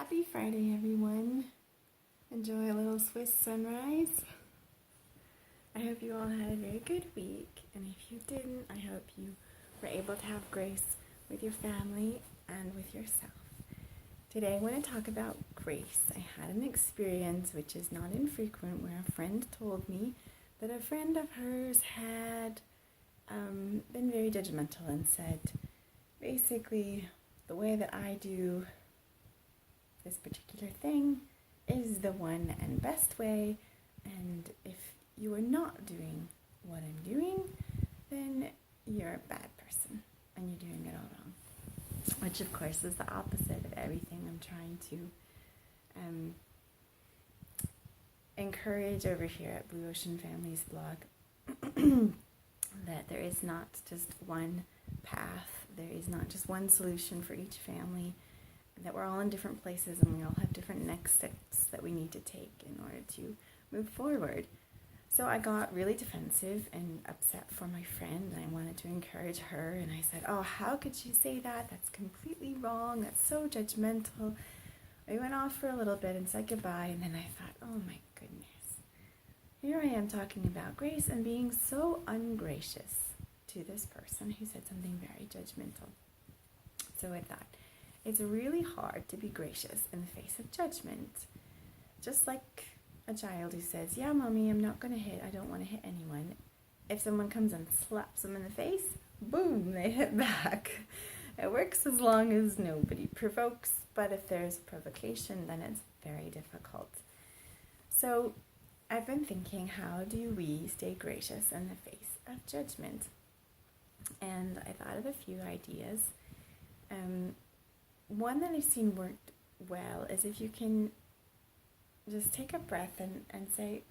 Happy Friday, everyone. Enjoy a little Swiss sunrise. I hope you all had a very good week, and if you didn't, I hope you were able to have grace with your family and with yourself. Today I want to talk about grace. I had an experience which is not infrequent where a friend told me that a friend of hers had been very judgmental and said, basically, the way that I do this particular thing is the one and best way, and if you are not doing what I'm doing, then you're a bad person and you're doing it all wrong. Which of course is the opposite of everything I'm trying to encourage over here at Blue Ocean Families blog. That there is not just one path, there is not just one solution for each family, that we're all in different places and we all have different next steps that we need to take in order to move forward. So I got really defensive and upset for my friend, and I wanted to encourage her, and I said, oh, how could you say that? That's completely wrong. That's so judgmental. We went off for a little bit and said goodbye, and then I thought, oh my goodness. Here I am talking about grace and being so ungracious to this person who said something very judgmental. So I thought, it's really hard to be gracious in the face of judgment. Just like a child who says, yeah, mommy, I'm not going to hit. I don't want to hit anyone. If someone comes and slaps them in the face, boom, they hit back. It works as long as nobody provokes, but if there's provocation, then it's very difficult. So I've been thinking, how do we stay gracious in the face of judgment? And I thought of a few ideas. One that I've seen worked well is if you can just take a breath and say,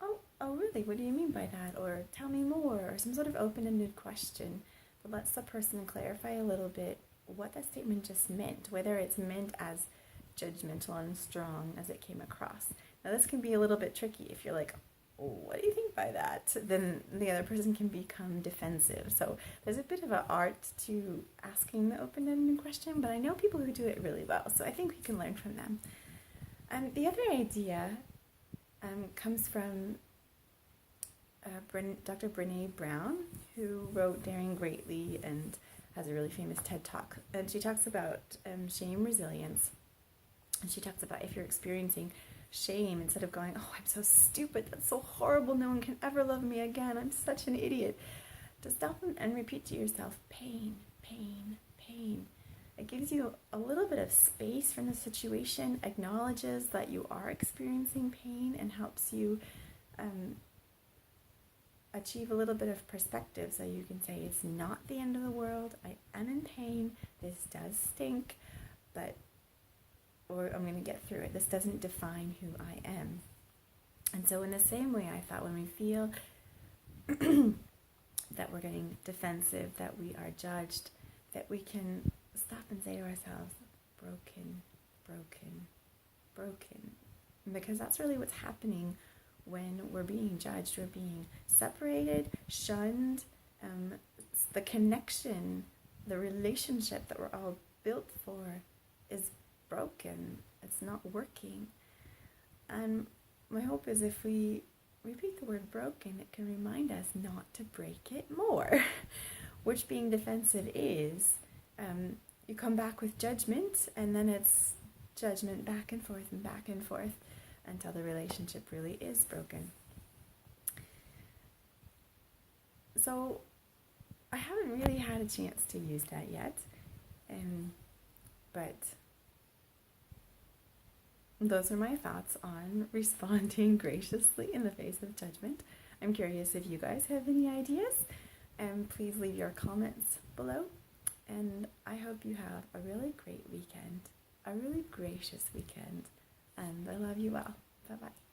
oh, really, what do you mean by that? Or tell me more, or some sort of open-ended question that lets the person clarify a little bit what that statement just meant, whether it's meant as judgmental and strong as it came across. Now, this can be a little bit tricky if you're like, oh, what do you think by that? Then the other person can become defensive. So there's a bit of an art to asking the open-ended question, but I know people who do it really well, so I think we can learn from them. The other idea comes from Dr. Brene Brown, who wrote Daring Greatly and has a really famous TED Talk. And she talks about shame resilience. And she talks about if you're experiencing shame, instead of going, oh, I'm so stupid, that's so horrible, no one can ever love me again, I'm such an idiot, to stop and repeat to yourself, pain, pain, pain. It gives you a little bit of space from the situation, acknowledges that you are experiencing pain, and helps you achieve a little bit of perspective, so you can say, it's not the end of the world, I am in pain, this does stink, or I'm going to get through it. This doesn't define who I am. And so in the same way, I thought when we feel that we're getting defensive, that we are judged, that we can stop and say to ourselves, broken, broken, broken. Because that's really what's happening when we're being judged. We're being separated, shunned. The connection, the relationship that we're all built for is broken. It's not working. And my hope is if we repeat the word broken, it can remind us not to break it more, which being defensive is. You come back with judgment, and then it's judgment back and forth until the relationship really is broken. So I haven't really had a chance to use that yet, but those are my thoughts on responding graciously in the face of judgment. I'm curious if you guys have any ideas, and please leave your comments below. And I hope you have a really great weekend, a really gracious weekend, and I love you all. Bye-bye.